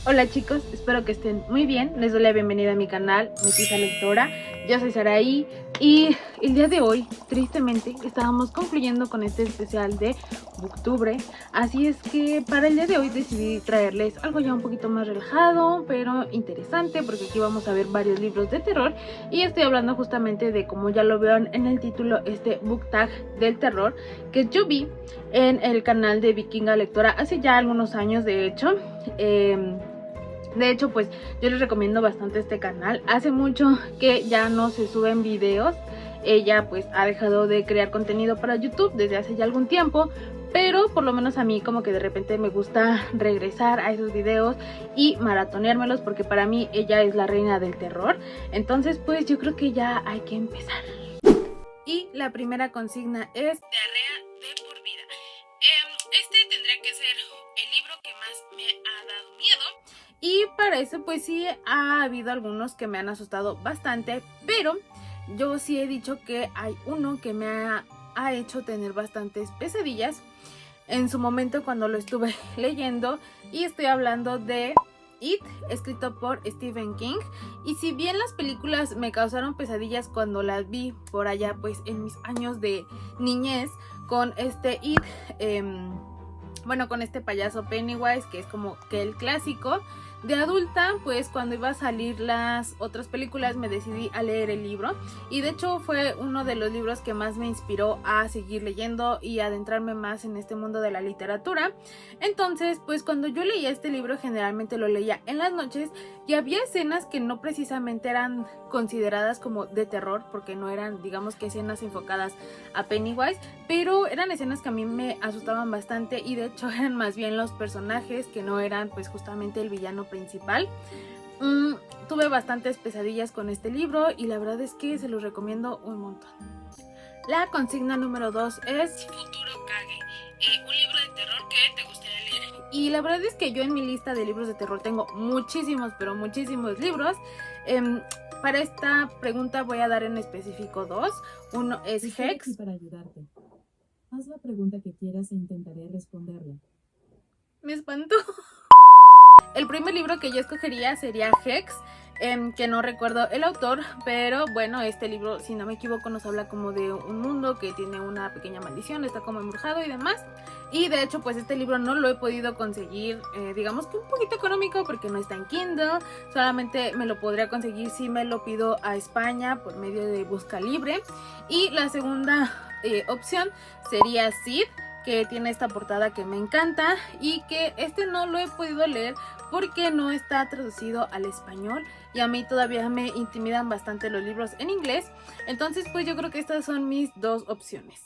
Hola chicos, espero que estén muy bien. Les doy la bienvenida a mi canal, Mestiza Lectora. Yo soy Saraí y el día de hoy, tristemente, estábamos concluyendo con este especial de Booktubre. Así es que para el día de hoy decidí traerles algo ya un poquito más relajado, pero interesante, porque aquí vamos a ver varios libros de terror. Y estoy hablando justamente de, como ya lo vieron en el título, este book tag del terror que yo vi en el canal de Vikinga Lectora hace ya algunos años, de hecho. De hecho, pues yo les recomiendo bastante este canal. Hace mucho que ya no se suben videos. Ella pues ha dejado de crear contenido para YouTube desde hace ya algún tiempo, pero por lo menos a mí como que de repente me gusta regresar a esos videos y maratoneármelos, porque para mí ella es la reina del terror. Entonces pues yo creo que ya hay que empezar. Y la primera consigna es diarrea de por vida. Este tendría que ser el libro que más me ha dado miedo. Y para eso pues sí ha habido algunos que me han asustado bastante, pero yo sí he dicho que hay uno que me ha hecho tener bastantes pesadillas en su momento cuando lo estuve leyendo, y estoy hablando de It, escrito por Stephen King. Y si bien las películas me causaron pesadillas cuando las vi por allá pues en mis años de niñez, con este It, bueno, con este payaso Pennywise, que es como que el clásico, de adulta, pues cuando iba a salir las otras películas me decidí a leer el libro, y de hecho fue uno de los libros que más me inspiró a seguir leyendo y adentrarme más en este mundo de la literatura. Entonces pues cuando yo leía este libro generalmente lo leía en las noches, y había escenas que no precisamente eran consideradas como de terror, porque no eran, digamos, que escenas enfocadas a Pennywise, pero eran escenas que a mí me asustaban bastante, y de hecho eran más bien los personajes, que no eran pues justamente el villano principal. Tuve bastantes pesadillas con este libro y la verdad es que se los recomiendo un montón. La consigna número 2 es Futuro Kage, un libro de terror que te gustaría leer. Y la verdad es que yo en mi lista de libros de terror tengo muchísimos, pero muchísimos libros. Para esta pregunta voy a dar en específico dos. Uno es Estoy aquí Hex. para ayudarte. Haz la pregunta que quieras e intentaré responderla. Me espantó. El primer libro que yo escogería sería Hex, que no recuerdo el autor, pero bueno, este libro, si no me equivoco, nos habla como de un mundo que tiene una pequeña maldición, está como embrujado y demás. Y de hecho pues este libro no lo he podido conseguir, digamos que un poquito económico, porque no está en Kindle. Solamente me lo podría conseguir si me lo pido a España por medio de Busca Libre. Y la segunda opción sería Sid, que tiene esta portada que me encanta, y que este no lo he podido leer porque no está traducido al español, y a mí todavía me intimidan bastante los libros en inglés. Entonces pues yo creo que estas son mis dos opciones.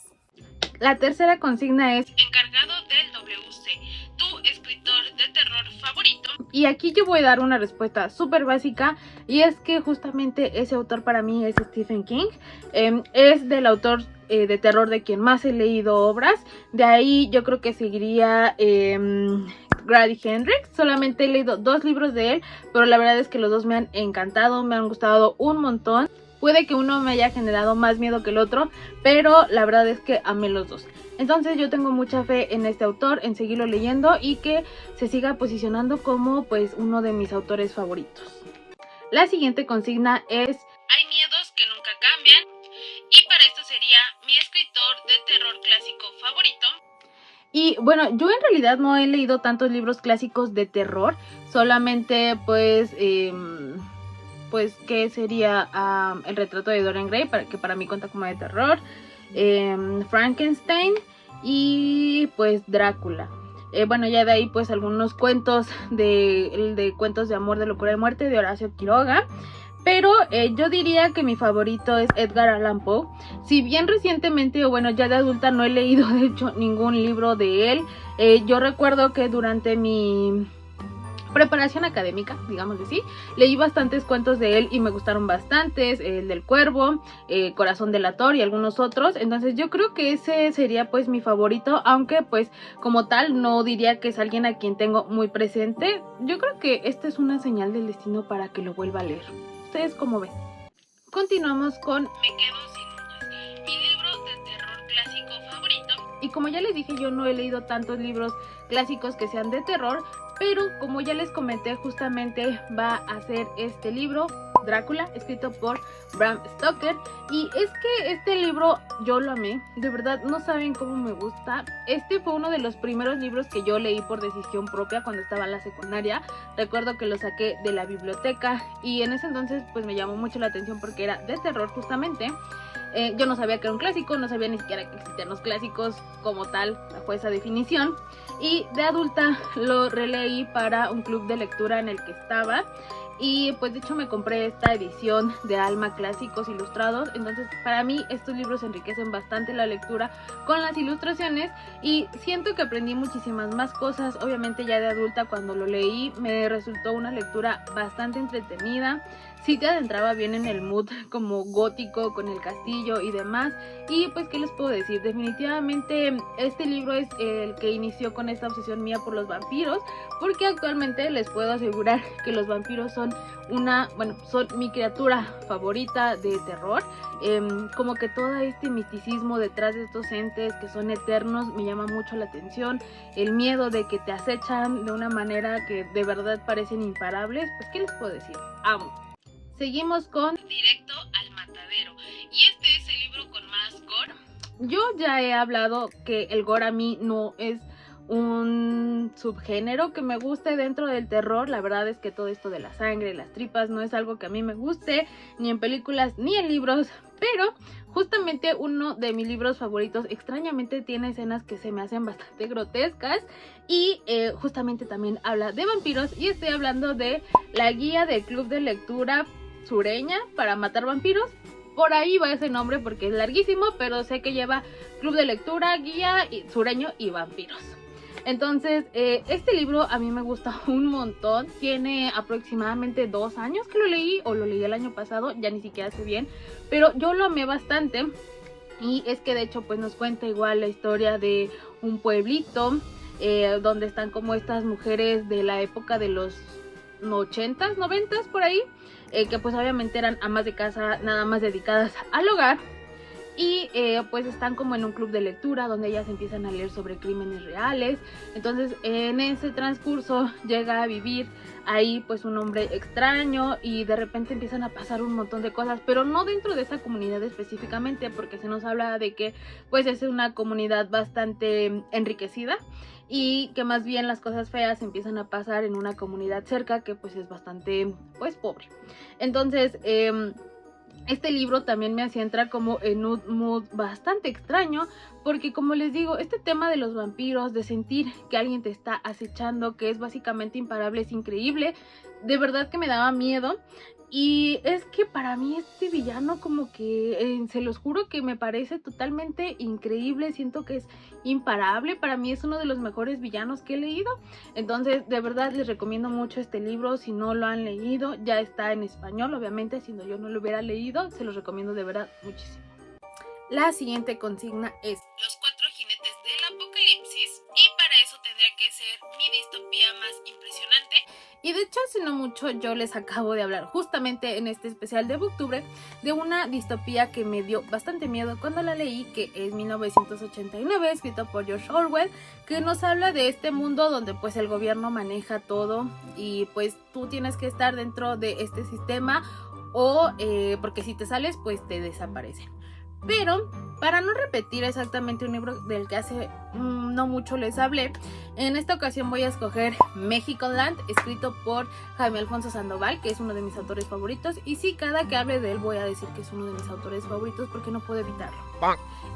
La tercera consigna es encargado del WC, tu escritor de terror favorito. Y aquí yo voy a dar una respuesta súper básica, y es que justamente ese autor para mí es Stephen King. Es del autor de terror de quien más he leído obras. De ahí yo creo que seguiría Grady Hendrix. Solamente he leído 2 libros de él, pero la verdad es que los dos me han encantado, me han gustado un montón. Puede que uno me haya generado más miedo que el otro, pero la verdad es que amé los dos. Entonces yo tengo mucha fe en este autor, en seguirlo leyendo y que se siga posicionando como pues uno de mis autores favoritos. La siguiente consigna es hay miedos que nunca cambian, y para esto sería mi escritor de terror clásico favorito. Y bueno, yo en realidad no he leído tantos libros clásicos de terror, solamente pues que sería El retrato de Dorian Gray, que para mí cuenta como de terror, Frankenstein y pues Drácula. Bueno, ya de ahí pues algunos cuentos de cuentos de amor, de locura y muerte de Horacio Quiroga. Pero yo diría que mi favorito es Edgar Allan Poe. Si bien recientemente, o bueno, ya de adulta no he leído de hecho ningún libro de él, yo recuerdo que durante mi preparación académica, digamos así, leí bastantes cuentos de él y me gustaron bastantes, el del Cuervo, Corazón delator y algunos otros. Entonces yo creo que ese sería pues mi favorito, aunque pues como tal no diría que es alguien a quien tengo muy presente. Yo creo que esta es una señal del destino para que lo vuelva a leer. ¿Ustedes cómo ven? Continuamos con Me quedo sin uñas, mi libro de terror clásico favorito. Y como ya les dije, yo no he leído tantos libros clásicos que sean de terror, pero como ya les comenté, justamente va a ser este libro Drácula, escrito por Bram Stoker. Y es que este libro yo lo amé, de verdad no saben cómo me gusta. Este fue uno de los primeros libros que yo leí por decisión propia cuando estaba en la secundaria. Recuerdo que lo saqué de la biblioteca y en ese entonces pues me llamó mucho la atención porque era de terror justamente. Yo no sabía que era un clásico, no sabía ni siquiera que existían los clásicos como tal, bajo esa definición. Y de adulta lo releí para un club de lectura en el que estaba. Y pues de hecho me compré esta edición de Alma Clásicos Ilustrados. Entonces para mí estos libros enriquecen bastante la lectura con las ilustraciones. Y siento que aprendí muchísimas más cosas. Obviamente ya de adulta cuando lo leí me resultó una lectura bastante entretenida. Sí te adentraba bien en el mood como gótico con el castillo y demás. Y pues qué les puedo decir, definitivamente este libro es el que inició con esta obsesión mía por los vampiros. Porque actualmente les puedo asegurar que los vampiros son son mi criatura favorita de terror. Como que todo este misticismo detrás de estos entes que son eternos me llama mucho la atención. El miedo de que te acechan de una manera que de verdad parecen imparables. Pues qué les puedo decir, amo. Seguimos con Directo al Matadero. Y este es el libro con más gore. Yo ya he hablado que el gore a mí no es un subgénero que me guste dentro del terror. La verdad es que todo esto de la sangre, las tripas, no es algo que a mí me guste, ni en películas ni en libros. Pero justamente uno de mis libros favoritos extrañamente tiene escenas que se me hacen bastante grotescas. Y justamente también habla de vampiros. Y estoy hablando de la guía del club de lectura sureña para matar vampiros. Por ahí va ese nombre porque es larguísimo, pero sé que lleva club de lectura, guía sureño y vampiros. Entonces, este libro a mí me gusta un montón. Tiene aproximadamente 2 años que lo leí, o lo leí el año pasado, ya ni siquiera sé bien, pero yo lo amé bastante. Y es que de hecho pues nos cuenta igual la historia de un pueblito donde están como estas mujeres de la época de los 80s, 90s por ahí, que pues obviamente eran amas de casa nada más dedicadas al hogar. Y pues están como en un club de lectura donde ellas empiezan a leer sobre crímenes reales. Entonces en ese transcurso llega a vivir ahí pues un hombre extraño y de repente empiezan a pasar un montón de cosas, pero no dentro de esa comunidad específicamente, porque se nos habla de que pues es una comunidad bastante enriquecida y que más bien las cosas feas empiezan a pasar en una comunidad cerca que pues es bastante pues pobre. Entonces este libro también me hacía entrar como en un mood bastante extraño, porque como les digo, este tema de los vampiros, de sentir que alguien te está acechando, que es básicamente imparable, es increíble. De verdad que me daba miedo. Y es que para mí este villano como que, se los juro que me parece totalmente increíble, siento que es imparable, para mí es uno de los mejores villanos que he leído. Entonces de verdad les recomiendo mucho este libro, si no lo han leído, ya está en español, obviamente, si no yo no lo hubiera leído, se los recomiendo de verdad muchísimo. La siguiente consigna es Los 4 jinetes del apocalipsis, y para eso tendría que ser mi distopía más impresionante. Y de hecho hace no mucho yo les acabo de hablar justamente en este especial de Booktubre de una distopía que me dio bastante miedo cuando la leí, que es 1989, escrito por George Orwell, que nos habla de este mundo donde pues el gobierno maneja todo y pues tú tienes que estar dentro de este sistema o porque si te sales pues te desaparecen. Pero para no repetir exactamente un libro del que hace no mucho les hablé, en esta ocasión voy a escoger Mexicoland, escrito por Jaime Alfonso Sandoval, que es uno de mis autores favoritos. Y sí, cada que hable de él voy a decir que es uno de mis autores favoritos porque no puedo evitarlo.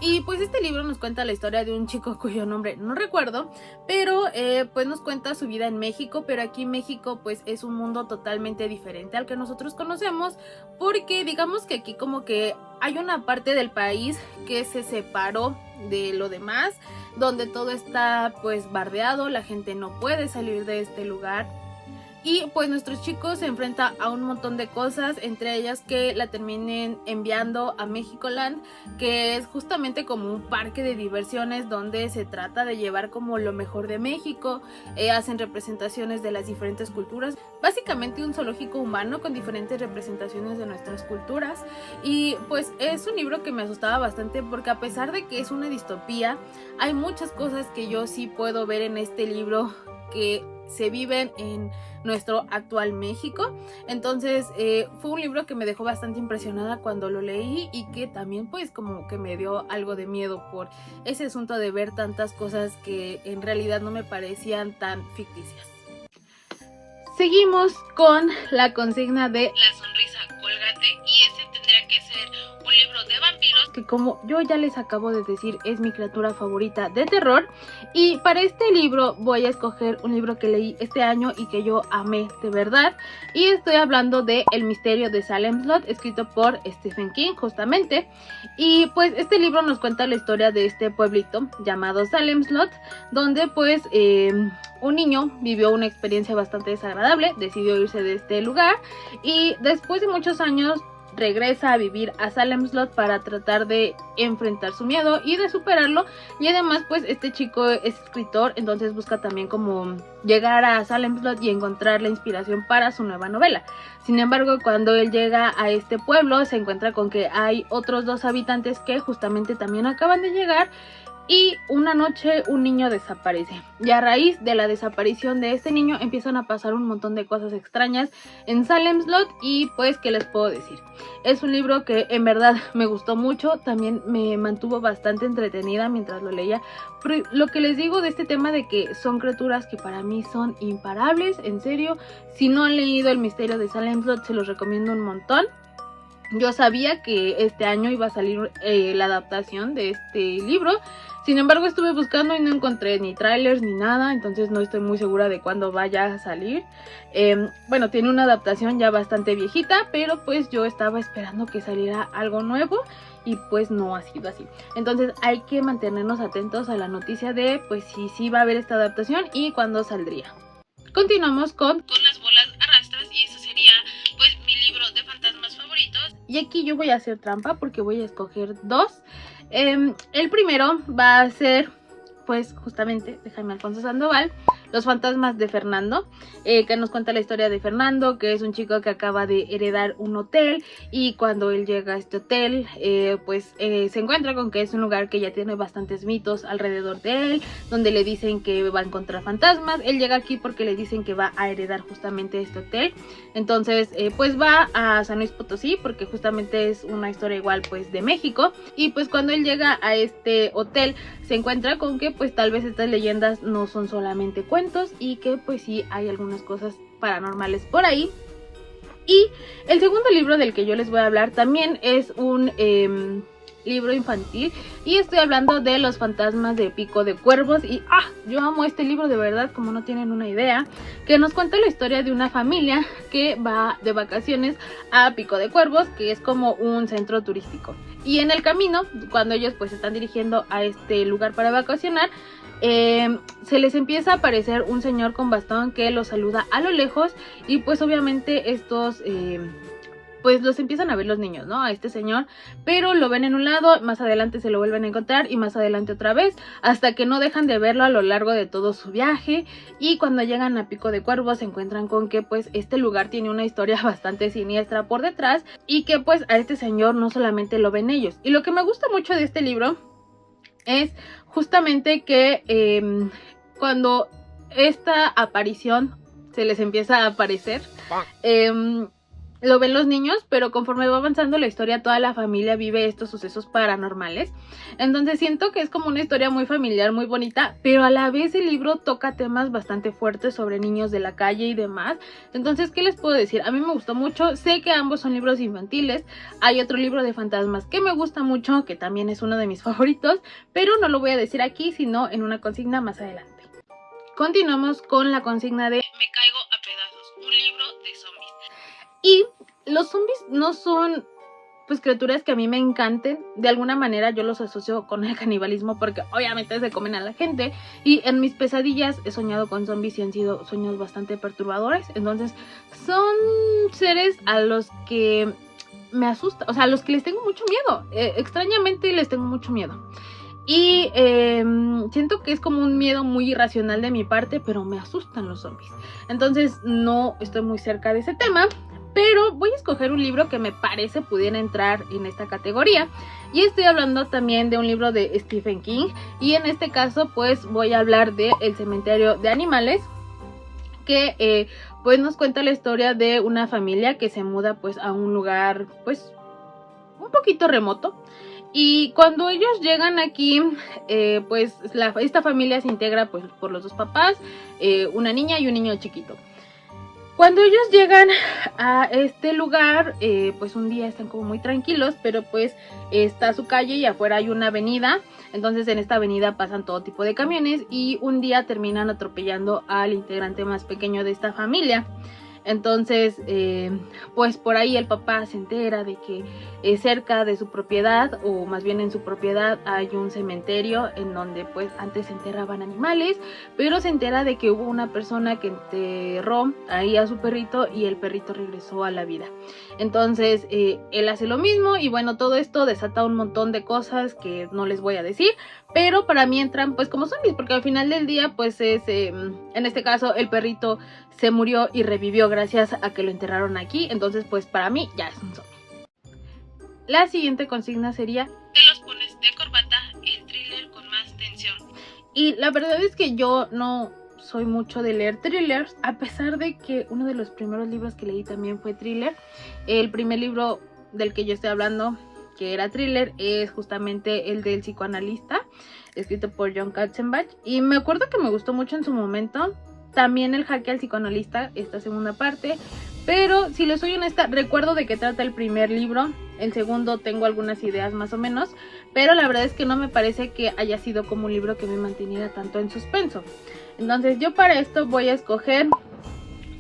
Y pues este libro nos cuenta la historia de un chico cuyo nombre no recuerdo, pero pues nos cuenta su vida en México, pero aquí México pues es un mundo totalmente diferente al que nosotros conocemos, porque digamos que aquí como que hay una parte del país que se separó de lo demás, donde todo está pues bardeado, la gente no puede salir de este lugar. Y pues nuestros chicos se enfrentan a un montón de cosas, entre ellas que la terminen enviando a Mexicoland, que es justamente como un parque de diversiones donde se trata de llevar como lo mejor de México. Hacen representaciones de las diferentes culturas, básicamente un zoológico humano con diferentes representaciones de nuestras culturas. Y pues es un libro que me asustaba bastante porque a pesar de que es una distopía, hay muchas cosas que yo sí puedo ver en este libro que se viven en nuestro actual México. Entonces fue un libro que me dejó bastante impresionada cuando lo leí y que también pues como que me dio algo de miedo por ese asunto de ver tantas cosas que en realidad no me parecían tan ficticias. Seguimos con la consigna de La sonrisa colgate, y ese tendría que ser un libro de vampiros que, como yo ya les acabo de decir, es mi criatura favorita de terror. Y para este libro voy a escoger un libro que leí este año y que yo amé de verdad, y estoy hablando de El misterio de Salem Slot, escrito por Stephen King justamente. Y pues este libro nos cuenta la historia de este pueblito llamado Salem Slot, donde pues un niño vivió una experiencia bastante desagradable, decidió irse de este lugar y después de muchos años regresa a vivir a Salem Slot para tratar de enfrentar su miedo y de superarlo. Y además pues este chico es escritor, entonces busca también como llegar a Salem Slot y encontrar la inspiración para su nueva novela. Sin embargo, cuando él llega a este pueblo se encuentra con que hay otros 2 habitantes que justamente también acaban de llegar. Y una noche un niño desaparece, y a raíz de la desaparición de este niño empiezan a pasar un montón de cosas extrañas en Salem Slot. Y pues, ¿qué les puedo decir? Es un libro que en verdad me gustó mucho, también me mantuvo bastante entretenida mientras lo leía. Pero lo que les digo de este tema de que son criaturas que para mí son imparables, en serio, si no han leído El misterio de Salem Slot se los recomiendo un montón. Yo sabía que este año iba a salir la adaptación de este libro. Sin embargo, estuve buscando y no encontré ni trailers ni nada, entonces no estoy muy segura de cuándo vaya a salir. Bueno, tiene una adaptación ya bastante viejita, pero pues yo estaba esperando que saliera algo nuevo y pues no ha sido así. Entonces hay que mantenernos atentos a la noticia de pues si sí va a haber esta adaptación y cuándo saldría. Continuamos con Las bolas arrastras, y eso sería pues mi libro de fantasmas favoritos. Y aquí yo voy a hacer trampa porque voy a escoger 2. El primero va a ser pues justamente de Jaime Alfonso Sandoval, Los fantasmas de Fernando, que nos cuenta la historia de Fernando, que es un chico que acaba de heredar un hotel, y cuando él llega a este hotel se encuentra con que es un lugar que ya tiene bastantes mitos alrededor de él, donde le dicen que va a encontrar fantasmas. Él llega aquí porque le dicen que va a heredar justamente este hotel, entonces pues va a San Luis Potosí porque justamente es una historia igual pues de México. Y pues cuando él llega a este hotel se encuentra con que pues tal vez estas leyendas no son solamente cuentos y que pues sí hay algunas cosas paranormales por ahí. Y el segundo libro del que yo les voy a hablar también es un libro infantil, y estoy hablando de Los fantasmas de Pico de Cuervos. Y yo amo este libro de verdad, como no tienen una idea, que nos cuenta la historia de una familia que va de vacaciones a Pico de Cuervos, que es como un centro turístico. Y en el camino, cuando ellos pues se están dirigiendo a este lugar para vacacionar, se les empieza a aparecer un señor con bastón que los saluda a lo lejos, y pues obviamente estos pues los empiezan a ver los niños, ¿no? A este señor, pero lo ven en un lado, más adelante se lo vuelven a encontrar y más adelante otra vez, hasta que no dejan de verlo a lo largo de todo su viaje. Y cuando llegan a Pico de Cuervos se encuentran con que pues este lugar tiene una historia bastante siniestra por detrás, y que pues a este señor no solamente lo ven ellos. Y lo que me gusta mucho de este libro es justamente que cuando esta aparición se les empieza a aparecer, lo ven los niños, pero conforme va avanzando la historia toda la familia vive estos sucesos paranormales. Entonces siento que es como una historia muy familiar, muy bonita, pero a la vez el libro toca temas bastante fuertes sobre niños de la calle y demás. Entonces, ¿qué les puedo decir? A mí me gustó mucho, sé que ambos son libros infantiles. Hay otro libro de fantasmas que me gusta mucho, que también es uno de mis favoritos, pero no lo voy a decir aquí, sino en una consigna más adelante. Continuamos con la consigna de Me caigo a pedazos, un libro de zombies. Y los zombies no son pues criaturas que a mí me encanten. De alguna manera yo los asocio con el canibalismo porque obviamente se comen a la gente, y en mis pesadillas he soñado con zombies y han sido sueños bastante perturbadores. Entonces son seres a los que me asusta, o sea, a los que les tengo mucho miedo. Extrañamente les tengo mucho miedo. Y siento que es como un miedo muy irracional de mi parte, pero me asustan los zombies. Entonces no estoy muy cerca de ese tema, pero voy a escoger un libro que me parece pudiera entrar en esta categoría. Y estoy hablando también de un libro de Stephen King, y en este caso pues voy a hablar de El cementerio de animales. que pues nos cuenta la historia de una familia que se muda pues a un lugar pues un poquito remoto. Y cuando ellos llegan aquí, pues esta familia se integra pues por los dos papás, una niña y un niño chiquito. Cuando ellos llegan a este lugar, pues un día están como muy tranquilos, pero pues está su calle y afuera hay una avenida. Entonces en esta avenida pasan todo tipo de camiones y un día terminan atropellando al integrante más pequeño de esta familia. Entonces, pues por ahí el papá se entera de que cerca de su propiedad, o más bien en su propiedad, hay un cementerio en donde pues antes se enterraban animales, pero se entera de que hubo una persona que enterró ahí a su perrito y el perrito regresó a la vida. Entonces él hace lo mismo y bueno, todo esto desata un montón de cosas que no les voy a decir, pero para mí entran pues como zombies, porque al final del día pues es, en este caso el perrito se murió y revivió gracias a que lo enterraron aquí. Entonces pues para mí ya es un zombie. La siguiente consigna sería: te los pones de corbata, el thriller con más tensión. Y la verdad es que yo no soy mucho de leer thrillers, a pesar de que uno de los primeros libros que leí también fue thriller. El primer libro del que yo estoy hablando, que era thriller, es justamente el del psicoanalista, escrito por John Katzenbach, y me acuerdo que me gustó mucho en su momento. También el jaque al psicoanalista, esta segunda parte, pero si les soy honesta, recuerdo de qué trata el primer libro. El segundo tengo algunas ideas más o menos, pero la verdad es que no me parece que haya sido como un libro que me manteniera tanto en suspenso. Entonces yo para esto voy a escoger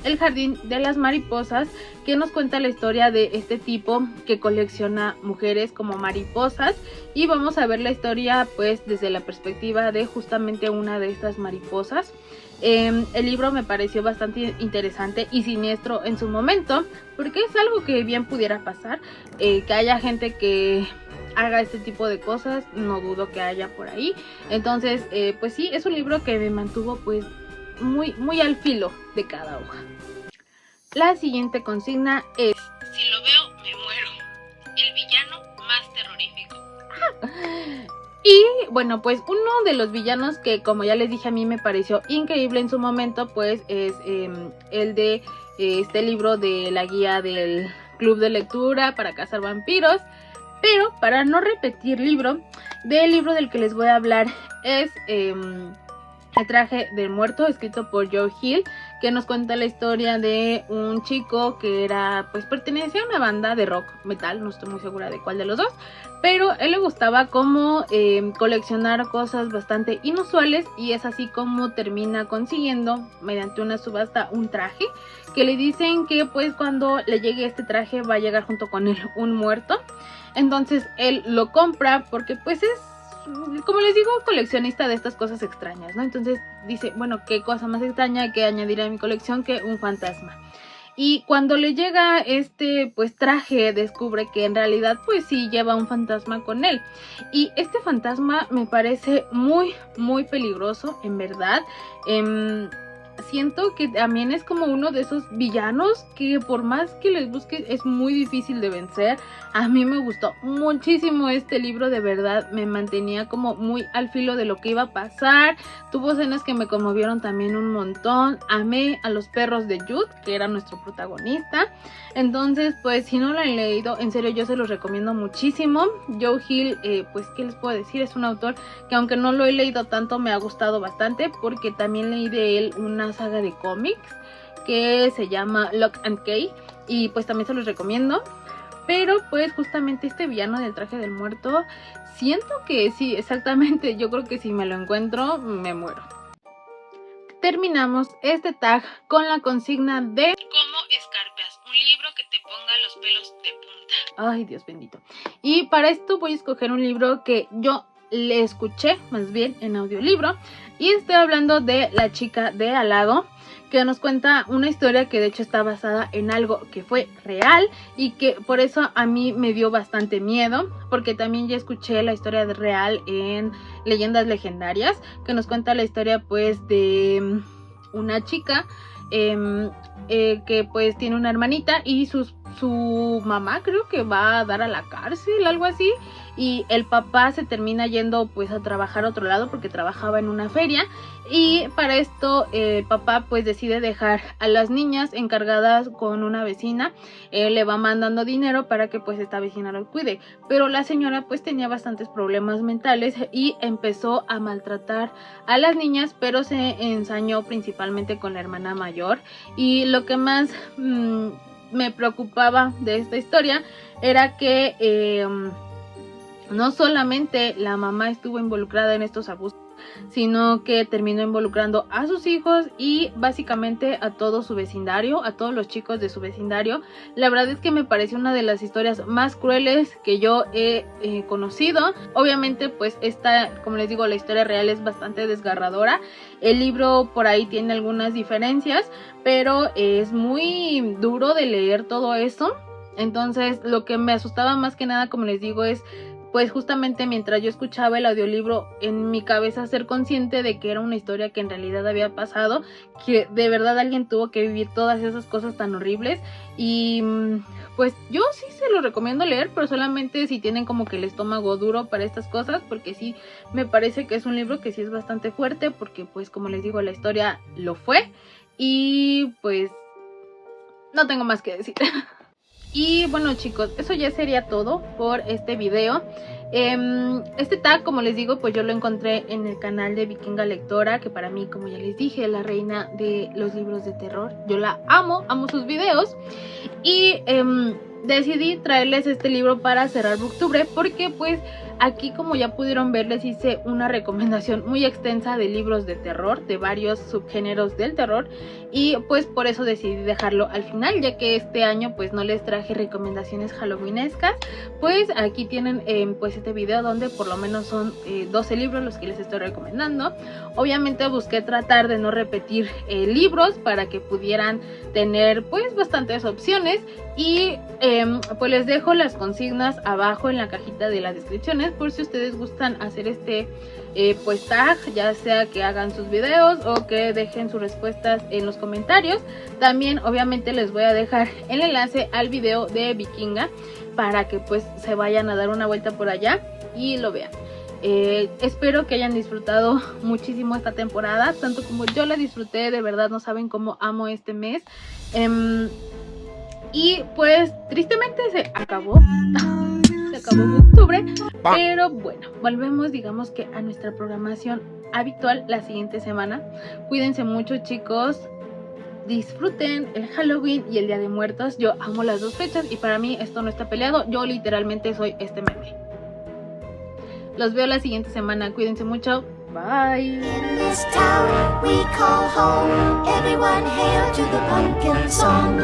El jardín de las mariposas, que nos cuenta la historia de este tipo que colecciona mujeres como mariposas, y vamos a ver la historia pues desde la perspectiva de justamente una de estas mariposas. El libro me pareció bastante interesante y siniestro en su momento, porque es algo que bien pudiera pasar, que haya gente que haga este tipo de cosas, no dudo que haya por ahí. Entonces pues sí, es un libro que me mantuvo pues muy al filo de cada hoja. La siguiente consigna es: si lo veo, me muero. El villano más terrorífico. Y bueno, pues uno de los villanos que, como ya les dije, a mí me pareció increíble en su momento, pues es el de este libro de la guía del club de lectura para cazar vampiros. Pero para no repetir libro, del libro del que les voy a hablar es El traje del muerto, escrito por Joe Hill, que nos cuenta la historia de un chico que era, pues pertenecía a una banda de rock metal, no estoy muy segura de cuál de los dos, pero él le gustaba como coleccionar cosas bastante inusuales, y es así como termina consiguiendo mediante una subasta un traje, que le dicen que pues cuando le llegue este traje va a llegar junto con él un muerto. Entonces él lo compra porque pues es, como les digo, coleccionista de estas cosas extrañas, ¿no? Entonces dice, bueno, qué cosa más extraña que añadir a mi colección que un fantasma. Y cuando le llega este pues traje, descubre que en realidad pues sí lleva un fantasma con él. Y este fantasma me parece muy peligroso, en verdad. Siento que también es como uno de esos villanos que por más que les busques es muy difícil de vencer. A mí me gustó muchísimo este libro, de verdad me mantenía como muy al filo de lo que iba a pasar. Tuvo escenas que me conmovieron también un montón. Amé a los perros de Jude, que era nuestro protagonista. Entonces pues si no lo han leído, en serio yo se los recomiendo muchísimo. Joe Hill, pues qué les puedo decir, es un autor que aunque no lo he leído tanto me ha gustado bastante, porque también leí de él una saga de cómics que se llama Lock and Key, y pues también se los recomiendo. Pero pues justamente este villano del traje del muerto, siento que sí, exactamente, yo creo que si me lo encuentro me muero. Terminamos este tag con la consigna de ¿Cómo escarpeas? Un libro que te ponga los pelos de punta. Ay, Dios bendito. Y para esto voy a escoger un libro que yo le escuché más bien en audiolibro, y estoy hablando de La chica de al lado, que nos cuenta una historia que de hecho está basada en algo que fue real, y que por eso a mí me dio bastante miedo, porque también ya escuché la historia real en Leyendas Legendarias, que nos cuenta la historia pues de una chica que pues tiene una hermanita, y sus su mamá creo que va a dar a la cárcel, algo así, y el papá se termina yendo pues a trabajar a otro lado porque trabajaba en una feria, y para esto el papá pues decide dejar a las niñas encargadas con una vecina. Le va mandando dinero para que pues esta vecina lo cuide, pero la señora pues tenía bastantes problemas mentales y empezó a maltratar a las niñas, pero se ensañó principalmente con la hermana mayor. Y lo que más me preocupaba de esta historia era que no solamente la mamá estuvo involucrada en estos abusos, sino que terminó involucrando a sus hijos y básicamente a todo su vecindario, a todos los chicos de su vecindario. La verdad es que me pareció una de las historias más crueles que yo he conocido. Obviamente pues esta, como les digo, la historia real es bastante desgarradora. El libro por ahí tiene algunas diferencias, pero es muy duro de leer todo eso. Entonces lo que me asustaba más que nada, como les digo, es pues justamente mientras yo escuchaba el audiolibro, en mi cabeza ser consciente de que era una historia que en realidad había pasado, que de verdad alguien tuvo que vivir todas esas cosas tan horribles. Y pues yo sí se lo recomiendo leer, pero solamente si tienen como que el estómago duro para estas cosas, porque sí me parece que es un libro que sí es bastante fuerte, porque pues como les digo, la historia lo fue. Y pues no tengo más que decir. Y bueno chicos, eso ya sería todo por este video. Este tag, como les digo, pues yo lo encontré en el canal de Vikinga Lectora, que para mí, como ya les dije, es la reina de los libros de terror. Yo la amo sus videos. Y decidí traerles este libro para cerrar Booktubre, porque pues aquí, como ya pudieron ver, les hice una recomendación muy extensa de libros de terror, de varios subgéneros del terror, y pues por eso decidí dejarlo al final, ya que este año pues no les traje recomendaciones halloweenescas. Pues aquí tienen pues este video donde por lo menos son 12 libros los que les estoy recomendando. Obviamente busqué tratar de no repetir libros para que pudieran tener pues bastantes opciones, y pues les dejo las consignas abajo en la cajita de las descripciones por si ustedes gustan hacer este pues tag, ya sea que hagan sus videos o que dejen sus respuestas en los comentarios. También obviamente les voy a dejar el enlace al video de Vikinga para que pues se vayan a dar una vuelta por allá y lo vean. Espero que hayan disfrutado muchísimo esta temporada, tanto como yo la disfruté. De verdad no saben cómo amo este mes. Y pues tristemente se acabó Booktubre, pero bueno, volvemos digamos que a nuestra programación habitual la siguiente semana. Cuídense mucho chicos, disfruten el Halloween y el Día de Muertos. Yo amo las dos fechas y para mí esto no está peleado. Yo literalmente soy este meme. Los veo la siguiente semana, cuídense mucho, bye. In this town we call home, everyone hail to the pumpkin song.